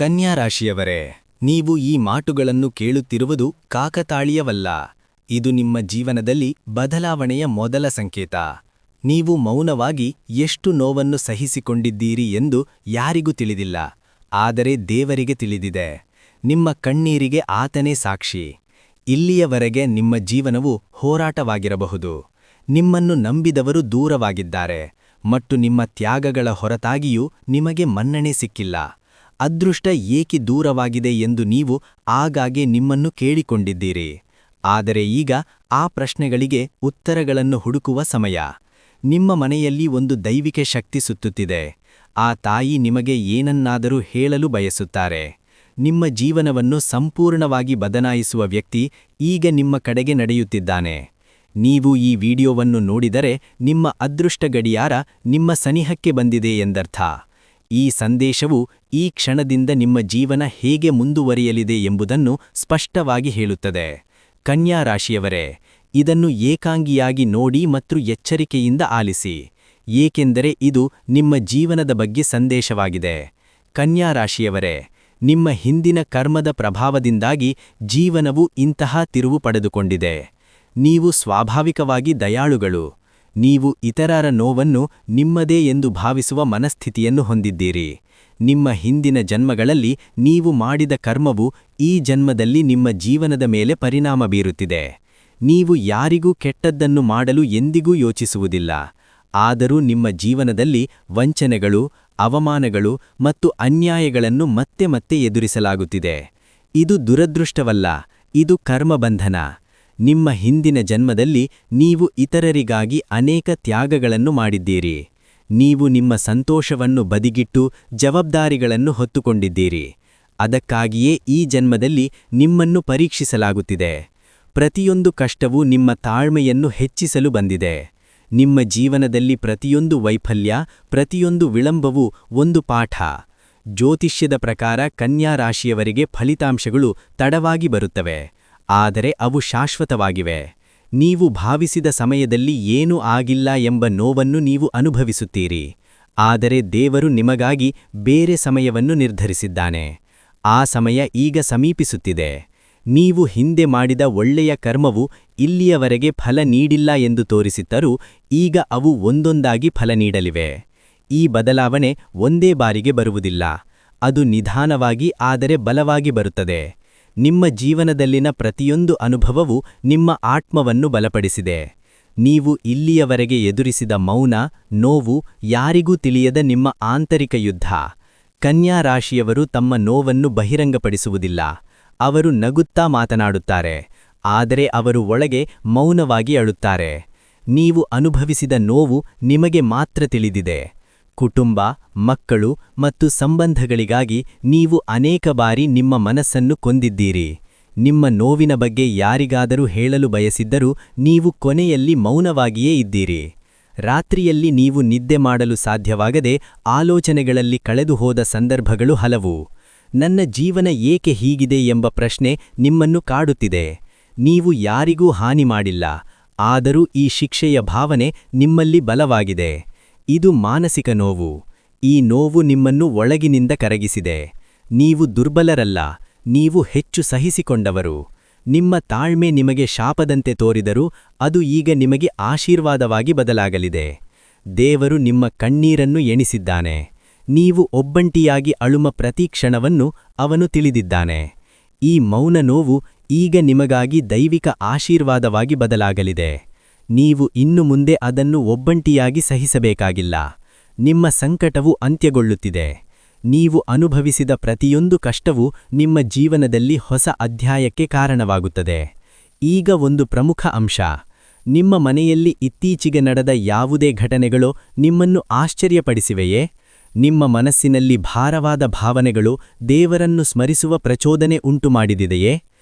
ಕನ್ಯಾ ರಾಶಿಯವರೇ, ನೀವು ಈ ಮಾತುಗಳನ್ನು ಕೇಳುತ್ತಿರುವುದು ಕಾಕತಾಳೀಯವಲ್ಲ. ಇದು ನಿಮ್ಮ ಜೀವನದಲ್ಲಿ ಬದಲಾವಣೆಯ ಮೊದಲ ಸಂಕೇತ. ನೀವು ಮೌನವಾಗಿ ಎಷ್ಟು ನೋವನ್ನು ಸಹಿಸಿಕೊಂಡಿದ್ದೀರಿ ಎಂದು ಯಾರಿಗೂ ತಿಳಿದಿಲ್ಲ, ಆದರೆ ದೇವರಿಗೆ ತಿಳಿದಿದೆ. ನಿಮ್ಮ ಕಣ್ಣೀರಿಗೆ ಆತನೇ ಸಾಕ್ಷಿ. ಇಲ್ಲಿಯವರೆಗೆ ನಿಮ್ಮ ಜೀವನವು ಹೋರಾಟವಾಗಿರಬಹುದು. ನಿಮ್ಮನ್ನು ನಂಬಿದವರು ದೂರವಾಗಿದ್ದಾರೆ ಮತ್ತು ನಿಮ್ಮ ತ್ಯಾಗಗಳ ಹೊರತಾಗಿಯೂ ನಿಮಗೆ ಮನ್ನಣೆ ಸಿಕ್ಕಿಲ್ಲ. ಅದೃಷ್ಟ ಏಕೆ ದೂರವಾಗಿದೆ ಎಂದು ನೀವು ಆಗಾಗ್ಗೆ ನಿಮ್ಮನ್ನು ಕೇಳಿಕೊಂಡಿದ್ದೀರಿ. ಆದರೆ ಈಗ ಆ ಪ್ರಶ್ನೆಗಳಿಗೆ ಉತ್ತರಗಳನ್ನು ಹುಡುಕುವ ಸಮಯ. ನಿಮ್ಮ ಮನೆಯಲ್ಲಿ ಒಂದು ದೈವಿಕ ಶಕ್ತಿ ಸುತ್ತುತ್ತಿದೆ. ಆ ತಾಯಿ ನಿಮಗೆ ಏನನ್ನಾದರೂ ಹೇಳಲು ಬಯಸುತ್ತಾರೆ. ನಿಮ್ಮ ಜೀವನವನ್ನು ಸಂಪೂರ್ಣವಾಗಿ ಬದಲಾಯಿಸುವ ವ್ಯಕ್ತಿ ಈಗ ನಿಮ್ಮ ಕಡೆಗೆ ನಡೆಯುತ್ತಿದ್ದಾನೆ. ನೀವು ಈ ವಿಡಿಯೋವನ್ನು ನೋಡಿದರೆ ನಿಮ್ಮ ಅದೃಷ್ಟ ಗಡಿಯಾರ ನಿಮ್ಮ ಸನಿಹಕ್ಕೆ ಬಂದಿದೆ ಎಂದರ್ಥ. ಈ ಸಂದೇಶವು ಈ ಕ್ಷಣದಿಂದ ನಿಮ್ಮ ಜೀವನ ಹೇಗೆ ಮುಂದುವರಿಯಲಿದೆ ಎಂಬುದನ್ನು ಸ್ಪಷ್ಟವಾಗಿ ಹೇಳುತ್ತದೆ. ಕನ್ಯಾ ರಾಶಿಯವರೇ, ಇದನ್ನು ಏಕಾಂಗಿಯಾಗಿ ನೋಡಿ ಮತ್ತು ಎಚ್ಚರಿಕೆಯಿಂದ ಆಲಿಸಿ, ಏಕೆಂದರೆ ಇದು ನಿಮ್ಮ ಜೀವನದ ಬಗ್ಗೆ ಸಂದೇಶವಾಗಿದೆ. ಕನ್ಯಾ ರಾಶಿಯವರೇ, ನಿಮ್ಮ ಹಿಂದಿನ ಕರ್ಮದ ಪ್ರಭಾವದಿಂದಾಗಿ ಜೀವನವು ಇಂತಹ ತಿರುವು ಪಡೆದುಕೊಂಡಿದೆ. ನೀವು ಸ್ವಾಭಾವಿಕವಾಗಿ ದಯಾಳುಗಳು. ನೀವು ಇತರರ ನೋವನ್ನು ನಿಮ್ಮದೇ ಎಂದು ಭಾವಿಸುವ ಮನಸ್ಥಿತಿಯನ್ನು ಹೊಂದಿದ್ದೀರಿ. ನಿಮ್ಮ ಹಿಂದಿನ ಜನ್ಮಗಳಲ್ಲಿ ನೀವು ಮಾಡಿದ ಕರ್ಮವು ಈ ಜನ್ಮದಲ್ಲಿ ನಿಮ್ಮ ಜೀವನದ ಮೇಲೆ ಪರಿಣಾಮ ಬೀರುತ್ತಿದೆ. ನೀವು ಯಾರಿಗೂ ಕೆಟ್ಟದ್ದನ್ನು ಮಾಡಲು ಎಂದಿಗೂ ಯೋಚಿಸುವುದಿಲ್ಲ. ಆದರೂ ನಿಮ್ಮ ಜೀವನದಲ್ಲಿ ವಂಚನೆಗಳು, ಅವಮಾನಗಳು ಮತ್ತು ಅನ್ಯಾಯಗಳನ್ನು ಮತ್ತೆ ಮತ್ತೆ ಎದುರಿಸಲಾಗುತ್ತಿದೆ. ಇದು ದುರದೃಷ್ಟವಲ್ಲ, ಇದು ಕರ್ಮಬಂಧನ. ನಿಮ್ಮ ಹಿಂದಿನ ಜನ್ಮದಲ್ಲಿ ನೀವು ಇತರರಿಗಾಗಿ ಅನೇಕ ತ್ಯಾಗಗಳನ್ನು ಮಾಡಿದ್ದೀರಿ. ನೀವು ನಿಮ್ಮ ಸಂತೋಷವನ್ನು ಬದಿಗಿಟ್ಟು ಜವಾಬ್ದಾರಿಗಳನ್ನು ಹೊತ್ತುಕೊಂಡಿದ್ದೀರಿ. ಅದಕ್ಕಾಗಿಯೇ ಈ ಜನ್ಮದಲ್ಲಿ ನಿಮ್ಮನ್ನು ಪರೀಕ್ಷಿಸಲಾಗುತ್ತಿದೆ. ಪ್ರತಿಯೊಂದು ಕಷ್ಟವೂ ನಿಮ್ಮ ತಾಳ್ಮೆಯನ್ನು ಹೆಚ್ಚಿಸಲು ಬಂದಿದೆ. ನಿಮ್ಮ ಜೀವನದಲ್ಲಿ ಪ್ರತಿಯೊಂದು ವೈಫಲ್ಯ, ಪ್ರತಿಯೊಂದು ವಿಳಂಬವೂ ಒಂದು ಪಾಠ. ಜ್ಯೋತಿಷ್ಯದ ಪ್ರಕಾರ ಕನ್ಯಾ ರಾಶಿಯವರಿಗೆ ಫಲಿತಾಂಶಗಳು ತಡವಾಗಿ ಬರುತ್ತವೆ, ಆದರೆ ಅವು ಶಾಶ್ವತವಾಗಿವೆ. ನೀವು ಭಾವಿಸಿದ ಸಮಯದಲ್ಲಿ ಏನೂ ಆಗಿಲ್ಲ ಎಂಬ ನೋವನ್ನು ನೀವು ಅನುಭವಿಸುತ್ತೀರಿ, ಆದರೆ ದೇವರು ನಿಮಗಾಗಿ ಬೇರೆ ಸಮಯವನ್ನು ನಿರ್ಧರಿಸಿದ್ದಾನೆ. ಆ ಸಮಯ ಈಗ ಸಮೀಪಿಸುತ್ತಿದೆ. ನೀವು ಹಿಂದೆ ಮಾಡಿದ ಒಳ್ಳೆಯ ಕರ್ಮವು ಇಲ್ಲಿಯವರೆಗೆ ಫಲ ನೀಡಿಲ್ಲ ಎಂದು ತೋರಿಸಿದ್ದರೂ ಈಗ ಅವು ಒಂದೊಂದಾಗಿ ಫಲ ನೀಡಲಿವೆ. ಈ ಬದಲಾವಣೆ ಒಂದೇ ಬಾರಿಗೆ ಬರುವುದಿಲ್ಲ, ಅದು ನಿಧಾನವಾಗಿ ಆದರೆ ಬಲವಾಗಿ ಬರುತ್ತದೆ. ನಿಮ್ಮ ಜೀವನದಲ್ಲಿನ ಪ್ರತಿಯೊಂದು ಅನುಭವವು ನಿಮ್ಮ ಆತ್ಮವನ್ನು ಬಲಪಡಿಸಿದೆ. ನೀವು ಇಲ್ಲಿಯವರೆಗೆ ಎದುರಿಸಿದ ಮೌನ, ನೋವು ಯಾರಿಗೂ ತಿಳಿಯದ ನಿಮ್ಮ ಆಂತರಿಕ ಯುದ್ಧ. ಕನ್ಯಾ ರಾಶಿಯವರು ತಮ್ಮ ನೋವನ್ನು ಬಹಿರಂಗಪಡಿಸುವುದಿಲ್ಲ. ಅವರು ನಗುತ್ತಾ ಮಾತನಾಡುತ್ತಾರೆ, ಆದರೆ ಅವರು ಒಳಗೆ ಮೌನವಾಗಿ ಅಳುತ್ತಾರೆ. ನೀವು ಅನುಭವಿಸಿದ ನೋವು ನಿಮಗೆ ಮಾತ್ರ ತಿಳಿದಿದೆ. ಕುಟುಂಬ, ಮಕ್ಕಳು ಮತ್ತು ಸಂಬಂಧಗಳಿಗಾಗಿ ನೀವು ಅನೇಕ ಬಾರಿ ನಿಮ್ಮ ಮನಸ್ಸನ್ನು ಕೊಂದಿದ್ದೀರಿ. ನಿಮ್ಮ ನೋವಿನ ಬಗ್ಗೆ ಯಾರಿಗಾದರೂ ಹೇಳಲು ಬಯಸಿದ್ದರೂ ನೀವು ಕೊನೆಯಲ್ಲಿ ಮೌನವಾಗಿಯೇ ಇದ್ದೀರಿ. ರಾತ್ರಿಯಲ್ಲಿ ನೀವು ನಿದ್ದೆ ಮಾಡಲು ಸಾಧ್ಯವಾಗದೆ ಆಲೋಚನೆಗಳಲ್ಲಿ ಕಳೆದುಹೋದ ಸಂದರ್ಭಗಳು ಹಲವು. ನನ್ನ ಜೀವನ ಏಕೆ ಹೀಗಿದೆ ಎಂಬ ಪ್ರಶ್ನೆ ನಿಮ್ಮನ್ನು ಕಾಡುತ್ತಿದೆ. ನೀವು ಯಾರಿಗೂ ಹಾನಿ ಮಾಡಿಲ್ಲ, ಆದರೂ ಈ ಶಿಕ್ಷೆಯ ಭಾವನೆ ನಿಮ್ಮಲ್ಲಿ ಬಲವಾಗಿದೆ. ಇದು ಮಾನಸಿಕ ನೋವು. ಈ ನೋವು ನಿಮ್ಮನ್ನು ಒಳಗಿನಿಂದ ಕರಗಿಸಿದೆ. ನೀವು ದುರ್ಬಲರಲ್ಲ, ನೀವು ಹೆಚ್ಚು ಸಹಿಸಿಕೊಂಡವರು. ನಿಮ್ಮ ತಾಳ್ಮೆ ನಿಮಗೆ ಶಾಪದಂತೆ ತೋರಿದರೂ ಅದು ಈಗ ನಿಮಗೆ ಆಶೀರ್ವಾದವಾಗಿ ಬದಲಾಗಲಿದೆ. ದೇವರು ನಿಮ್ಮ ಕಣ್ಣೀರನ್ನು ಎಣಿಸಿದ್ದಾನೆ. ನೀವು ಒಬ್ಬಂಟಿಯಾಗಿ ಅಳುಮ ಪ್ರತಿ ಕ್ಷಣವನ್ನು ಅವನು ತಿಳಿದಿದ್ದಾನೆ. ಈ ಮೌನ ನೋವು ಈಗ ನಿಮಗಾಗಿ ದೈವಿಕ ಆಶೀರ್ವಾದವಾಗಿ ಬದಲಾಗಲಿದೆ. ನೀವು ಇನ್ನು ಮುಂದೆ ಅದನ್ನು ಒಬ್ಬಂಟಿಯಾಗಿ ಸಹಿಸಬೇಕಾಗಿಲ್ಲ. ನಿಮ್ಮ ಸಂಕಟವು ಅಂತ್ಯಗೊಳ್ಳುತ್ತಿದೆ. ನೀವು ಅನುಭವಿಸಿದ ಪ್ರತಿಯೊಂದು ಕಷ್ಟವೂ ನಿಮ್ಮ ಜೀವನದಲ್ಲಿ ಹೊಸ ಅಧ್ಯಾಯಕ್ಕೆ ಕಾರಣವಾಗುತ್ತದೆ. ಈಗ ಒಂದು ಪ್ರಮುಖ ಅಂಶ. ನಿಮ್ಮ ಮನೆಯಲ್ಲಿ ಇತ್ತೀಚೆಗೆ ನಡೆದ ಯಾವುದೇ ಘಟನೆಗಳು ನಿಮ್ಮನ್ನು ಆಶ್ಚರ್ಯಪಡಿಸಿವೆಯೇ? ನಿಮ್ಮ ಮನಸ್ಸಿನಲ್ಲಿ ಭಾರವಾದ ಭಾವನೆಗಳು ದೇವರನ್ನು ಸ್ಮರಿಸುವ ಪ್ರಚೋದನೆ ಉಂಟುಮಾಡಿದಿದೆಯೇ?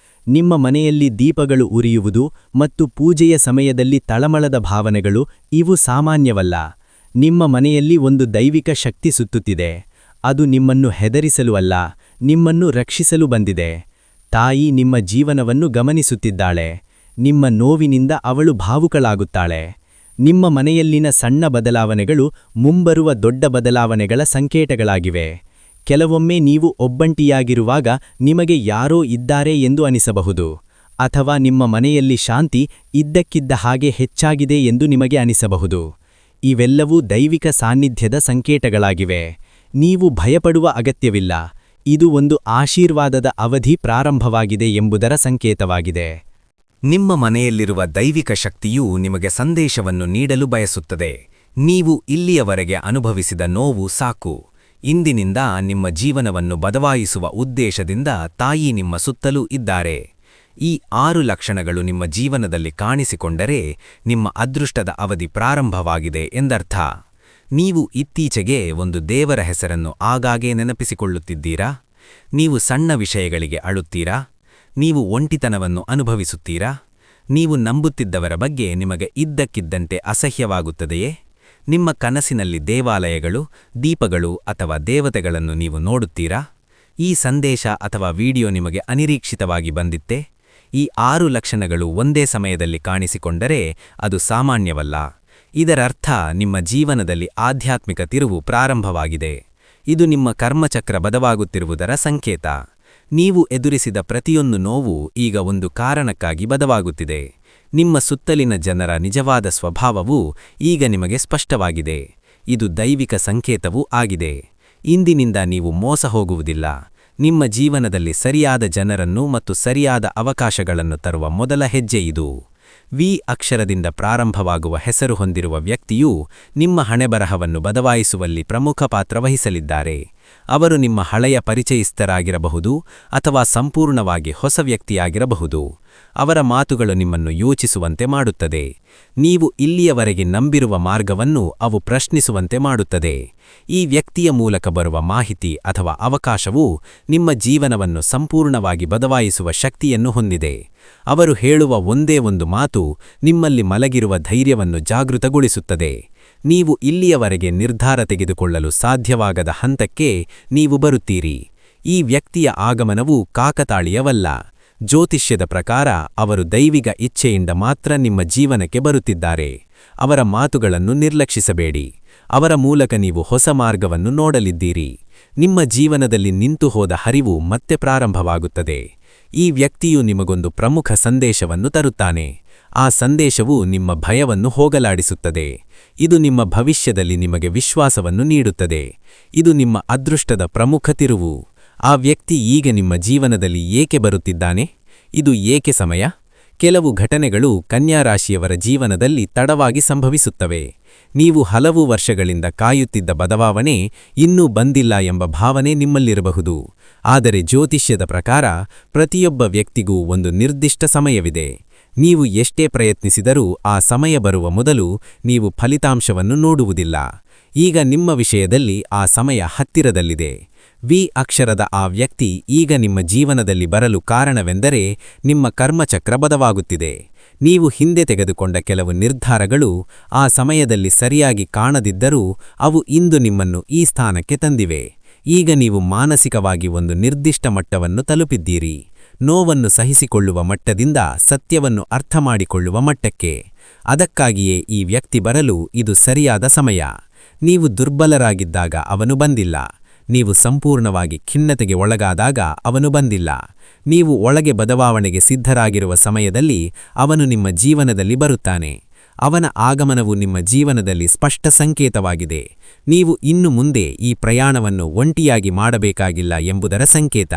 ನಿಮ್ಮ ಮನೆಯಲ್ಲಿ ದೀಪಗಳು ಉರಿಯುವುದು ಮತ್ತು ಪೂಜೆಯ ಸಮಯದಲ್ಲಿ ತಳಮಳದ ಭಾವನೆಗಳು ಇವು ಸಾಮಾನ್ಯವಲ್ಲ. ನಿಮ್ಮ ಮನೆಯಲ್ಲಿ ಒಂದು ದೈವಿಕ ಶಕ್ತಿ ಸುತ್ತುತ್ತಿದೆ. ಅದು ನಿಮ್ಮನ್ನು ಹೆದರಿಸಲು ಅಲ್ಲ, ನಿಮ್ಮನ್ನು ರಕ್ಷಿಸಲು ಬಂದಿದೆ. ತಾಯಿ ನಿಮ್ಮ ಜೀವನವನ್ನು ಗಮನಿಸುತ್ತಿದ್ದಾಳೆ. ನಿಮ್ಮ ನೋವಿನಿಂದ ಅವಳು ಭಾವುಕಳಾಗುತ್ತಾಳೆ. ನಿಮ್ಮ ಮನೆಯಲ್ಲಿನ ಸಣ್ಣ ಬದಲಾವಣೆಗಳು ಮುಂಬರುವ ದೊಡ್ಡ ಬದಲಾವಣೆಗಳ ಸಂಕೇತಗಳಾಗಿವೆ. ಕೆಲವೊಮ್ಮೆ ನೀವು ಒಬ್ಬಂಟಿಯಾಗಿರುವಾಗ ನಿಮಗೆ ಯಾರೋ ಇದ್ದಾರೆ ಎಂದು ಅನಿಸಬಹುದು, ಅಥವಾ ನಿಮ್ಮ ಮನೆಯಲ್ಲಿ ಶಾಂತಿ ಇದ್ದಕ್ಕಿದ್ದ ಹಾಗೆ ಹೆಚ್ಚಾಗಿದೆ ಎಂದು ನಿಮಗೆ ಅನಿಸಬಹುದು. ಇವೆಲ್ಲವೂ ದೈವಿಕ ಸಾನ್ನಿಧ್ಯದ ಸಂಕೇತಗಳಾಗಿವೆ. ನೀವು ಭಯಪಡುವ ಅಗತ್ಯವಿಲ್ಲ. ಇದು ಒಂದು ಆಶೀರ್ವಾದದ ಅವಧಿ ಪ್ರಾರಂಭವಾಗಿದೆ ಎಂಬುದರ ಸಂಕೇತವಾಗಿದೆ. ನಿಮ್ಮ ಮನೆಯಲ್ಲಿರುವ ದೈವಿಕ ಶಕ್ತಿಯು ನಿಮಗೆ ಸಂದೇಶವನ್ನು ನೀಡಲು ಬಯಸುತ್ತದೆ. ನೀವು ಇಲ್ಲಿಯವರೆಗೆ ಅನುಭವಿಸಿದ ನೋವು ಸಾಕು. ಇಂದಿನಿಂದ ನಿಮ್ಮ ಜೀವನವನ್ನು ಬದಲಾಯಿಸುವ ಉದ್ದೇಶದಿಂದ ತಾಯಿ ನಿಮ್ಮ ಸುತ್ತಲೂ ಇದ್ದಾರೆ. ಈ 6 ಲಕ್ಷಣಗಳು ನಿಮ್ಮ ಜೀವನದಲ್ಲಿ ಕಾಣಿಸಿಕೊಂಡರೆ ನಿಮ್ಮ ಅದೃಷ್ಟದ ಅವಧಿ ಪ್ರಾರಂಭವಾಗಿದೆ ಎಂದರ್ಥ. ನೀವು ಇತ್ತೀಚೆಗೆ ಒಂದು ದೇವರ ಹೆಸರನ್ನು ಆಗಾಗ್ಗೆ ನೆನಪಿಸಿಕೊಳ್ಳುತ್ತಿದ್ದೀರಾ? ನೀವು ಸಣ್ಣ ವಿಷಯಗಳಿಗೆ ಅಳುತ್ತೀರಾ? ನೀವು ಒಂಟಿತನವನ್ನು ಅನುಭವಿಸುತ್ತೀರಾ? ನೀವು ನಂಬುತ್ತಿದ್ದವರ ಬಗ್ಗೆ ನಿಮಗೆ ಇದ್ದಕ್ಕಿದ್ದಂತೆ ಅಸಹ್ಯವಾಗುತ್ತದೆಯೇ? ನಿಮ್ಮ ಕನಸಿನಲ್ಲಿ ದೇವಾಲಯಗಳು, ದೀಪಗಳು ಅಥವಾ ದೇವತೆಗಳನ್ನು ನೀವು ನೋಡುತ್ತೀರಾ? ಈ ಸಂದೇಶ ಅಥವಾ ವಿಡಿಯೋ ನಿಮಗೆ ಅನಿರೀಕ್ಷಿತವಾಗಿ ಬಂದಿತ್ತೆ? ಈ 6 ಲಕ್ಷಣಗಳು ಒಂದೇ ಸಮಯದಲ್ಲಿ ಕಾಣಿಸಿಕೊಂಡರೆ ಅದು ಸಾಮಾನ್ಯವಲ್ಲ. ಇದರರ್ಥ ನಿಮ್ಮ ಜೀವನದಲ್ಲಿ ಆಧ್ಯಾತ್ಮಿಕ ತಿರುವು ಪ್ರಾರಂಭವಾಗಿದೆ. ಇದು ನಿಮ್ಮ ಕರ್ಮಚಕ್ರ ಬದಲಾಗುತ್ತಿರುವುದರ ಸಂಕೇತ. ನೀವು ಎದುರಿಸಿದ ಪ್ರತಿಯೊಂದು ನೋವು ಈಗ ಒಂದು ಕಾರಣಕ್ಕಾಗಿ ಬದಲಾಗುತ್ತಿದೆ. ನಿಮ್ಮ ಸುತ್ತಲಿನ ಜನರ ನಿಜವಾದ ಸ್ವಭಾವವು ಈಗ ನಿಮಗೆ ಸ್ಪಷ್ಟವಾಗಿದೆ. ಇದು ದೈವಿಕ ಸಂಕೇತವೂ ಆಗಿದೆ. ಇಂದಿನಿಂದ ನೀವು ಮೋಸ ಹೋಗುವುದಿಲ್ಲ. ನಿಮ್ಮ ಜೀವನದಲ್ಲಿ ಸರಿಯಾದ ಜನರನ್ನು ಮತ್ತು ಸರಿಯಾದ ಅವಕಾಶಗಳನ್ನು ತರುವ ಮೊದಲ ಹೆಜ್ಜೆ ಇದು. ವಿ ಅಕ್ಷರದಿಂದ ಪ್ರಾರಂಭವಾಗುವ ಹೆಸರು ಹೊಂದಿರುವ ವ್ಯಕ್ತಿಯು ನಿಮ್ಮ ಹಣೆಬರಹವನ್ನು ಬದಲಾಯಿಸುವಲ್ಲಿ ಪ್ರಮುಖ ಪಾತ್ರ ವಹಿಸಲಿದ್ದಾರೆ. ಅವರು ನಿಮ್ಮ ಹಳೆಯ ಪರಿಚಯಿಸ್ತರಾಗಿರಬಹುದು ಅಥವಾ ಸಂಪೂರ್ಣವಾಗಿ ಹೊಸ ವ್ಯಕ್ತಿಯಾಗಿರಬಹುದು. ಅವರ ಮಾತುಗಳು ನಿಮ್ಮನ್ನು ಯೋಚಿಸುವಂತೆ ಮಾಡುತ್ತದೆ. ನೀವು ಇಲ್ಲಿಯವರೆಗೆ ನಂಬಿರುವ ಮಾರ್ಗವನ್ನು ಅವು ಪ್ರಶ್ನಿಸುವಂತೆ ಮಾಡುತ್ತದೆ. ಈ ವ್ಯಕ್ತಿಯ ಮೂಲಕ ಬರುವ ಮಾಹಿತಿ ಅಥವಾ ಅವಕಾಶವು ನಿಮ್ಮ ಜೀವನವನ್ನು ಸಂಪೂರ್ಣವಾಗಿ ಬದಲಾಯಿಸುವ ಶಕ್ತಿಯನ್ನು ಹೊಂದಿದೆ. ಅವರು ಹೇಳುವ ಒಂದೇ ಒಂದು ಮಾತು ನಿಮ್ಮಲ್ಲಿ ಮಲಗಿರುವ ಧೈರ್ಯವನ್ನು ಜಾಗೃತಗೊಳಿಸುತ್ತದೆ. ನೀವು ಇಲ್ಲಿಯವರೆಗೆ ನಿರ್ಧಾರ ತೆಗೆದುಕೊಳ್ಳಲು ಸಾಧ್ಯವಾಗದ ಹಂತಕ್ಕೆ ನೀವು ಬರುತ್ತೀರಿ. ಈ ವ್ಯಕ್ತಿಯ ಆಗಮನವು ಕಾಕತಾಳೀಯವಲ್ಲ. ಜ್ಯೋತಿಷ್ಯದ ಪ್ರಕಾರ ಅವರು ದೈವಿಕ ಇಚ್ಛೆಯಿಂದ ಮಾತ್ರ ನಿಮ್ಮ ಜೀವನಕ್ಕೆ ಬರುತ್ತಿದ್ದಾರೆ. ಅವರ ಮಾತುಗಳನ್ನು ನಿರ್ಲಕ್ಷಿಸಬೇಡಿ. ಅವರ ಮೂಲಕ ನೀವು ಹೊಸ ಮಾರ್ಗವನ್ನು ನೋಡಲಿದ್ದೀರಿ. ನಿಮ್ಮ ಜೀವನದಲ್ಲಿ ನಿಂತುಹೋದ ಹರಿವು ಮತ್ತೆ ಪ್ರಾರಂಭವಾಗುತ್ತದೆ. ಈ ವ್ಯಕ್ತಿಯು ನಿಮಗೊಂದು ಪ್ರಮುಖ ಸಂದೇಶವನ್ನು ತರುತ್ತಾನೆ. ಆ ಸಂದೇಶವು ನಿಮ್ಮ ಭಯವನ್ನು ಹೋಗಲಾಡಿಸುತ್ತದೆ. ಇದು ನಿಮ್ಮ ಭವಿಷ್ಯದಲ್ಲಿ ನಿಮಗೆ ವಿಶ್ವಾಸವನ್ನು ನೀಡುತ್ತದೆ. ಇದು ನಿಮ್ಮ ಅದೃಷ್ಟದ ಪ್ರಮುಖ ತಿರುವು. ಆ ವ್ಯಕ್ತಿ ಈಗ ನಿಮ್ಮ ಜೀವನದಲ್ಲಿ ಏಕೆ ಬರುತ್ತಿದ್ದಾನೆ? ಇದು ಏಕೆ ಸಮಯ? ಕೆಲವು ಘಟನೆಗಳು ಕನ್ಯಾ ರಾಶಿಯವರ ಜೀವನದಲ್ಲಿ ತಡವಾಗಿ ಸಂಭವಿಸುತ್ತವೆ. ನೀವು ಹಲವು ವರ್ಷಗಳಿಂದ ಕಾಯುತ್ತಿದ್ದ ಬದಲಾವಣೆ ಇನ್ನೂ ಬಂದಿಲ್ಲ ಎಂಬ ಭಾವನೆ ನಿಮ್ಮಲ್ಲಿರಬಹುದು. ಆದರೆ ಜ್ಯೋತಿಷ್ಯದ ಪ್ರಕಾರ ಪ್ರತಿಯೊಬ್ಬ ವ್ಯಕ್ತಿಗೂ ಒಂದು ನಿರ್ದಿಷ್ಟ ಸಮಯವಿದೆ. ನೀವು ಎಷ್ಟೇ ಪ್ರಯತ್ನಿಸಿದರೂ ಆ ಸಮಯ ಬರುವ ಮೊದಲು ನೀವು ಫಲಿತಾಂಶವನ್ನು ನೋಡುವುದಿಲ್ಲ. ಈಗ ನಿಮ್ಮ ವಿಷಯದಲ್ಲಿ ಆ ಸಮಯ ಹತ್ತಿರದಲ್ಲಿದೆ. ವಿ ಅಕ್ಷರದ ಆ ವ್ಯಕ್ತಿ ಈಗ ನಿಮ್ಮ ಜೀವನದಲ್ಲಿ ಬರಲು ಕಾರಣವೆಂದರೆ ನಿಮ್ಮ ಕರ್ಮಚಕ್ರ ಬದಲಾಗುತ್ತಿದೆ. ನೀವು ಹಿಂದೆ ತೆಗೆದುಕೊಂಡ ಕೆಲವು ನಿರ್ಧಾರಗಳು ಆ ಸಮಯದಲ್ಲಿ ಸರಿಯಾಗಿ ಕಾಣದಿದ್ದರೂ ಅವು ಇಂದು ನಿಮ್ಮನ್ನು ಈ ಸ್ಥಾನಕ್ಕೆ ತಂದಿವೆ. ಈಗ ನೀವು ಮಾನಸಿಕವಾಗಿ ಒಂದು ನಿರ್ದಿಷ್ಟ ಮಟ್ಟವನ್ನು ತಲುಪಿದ್ದೀರಿ. ನೋವನ್ನು ಸಹಿಸಿಕೊಳ್ಳುವ ಮಟ್ಟದಿಂದ ಸತ್ಯವನ್ನು ಅರ್ಥಮಾಡಿಕೊಳ್ಳುವ ಮಟ್ಟಕ್ಕೆ. ಅದಕ್ಕಾಗಿಯೇ ಈ ವ್ಯಕ್ತಿ ಬರಲು ಇದು ಸರಿಯಾದ ಸಮಯ. ನೀವು ದುರ್ಬಲರಾಗಿದ್ದಾಗ ಅವನು ಬಂದಿಲ್ಲ. ನೀವು ಸಂಪೂರ್ಣವಾಗಿ ಖಿನ್ನತೆಗೆ ಒಳಗಾದಾಗ ಅವನು ಬಂದಿಲ್ಲ. ನೀವು ಒಳಗೆ ಬದಲಾವಣೆಗೆ ಸಿದ್ಧರಾಗಿರುವ ಸಮಯದಲ್ಲಿ ಅವನು ನಿಮ್ಮ ಜೀವನದಲ್ಲಿ ಬರುತ್ತಾನೆ. ಅವನ ಆಗಮನವು ನಿಮ್ಮ ಜೀವನದಲ್ಲಿ ಸ್ಪಷ್ಟ ಸಂಕೇತವಾಗಿದೆ. ನೀವು ಇನ್ನು ಮುಂದೆ ಈ ಪ್ರಯಾಣವನ್ನು ಒಂಟಿಯಾಗಿ ಮಾಡಬೇಕಾಗಿಲ್ಲ ಎಂಬುದರ ಸಂಕೇತ.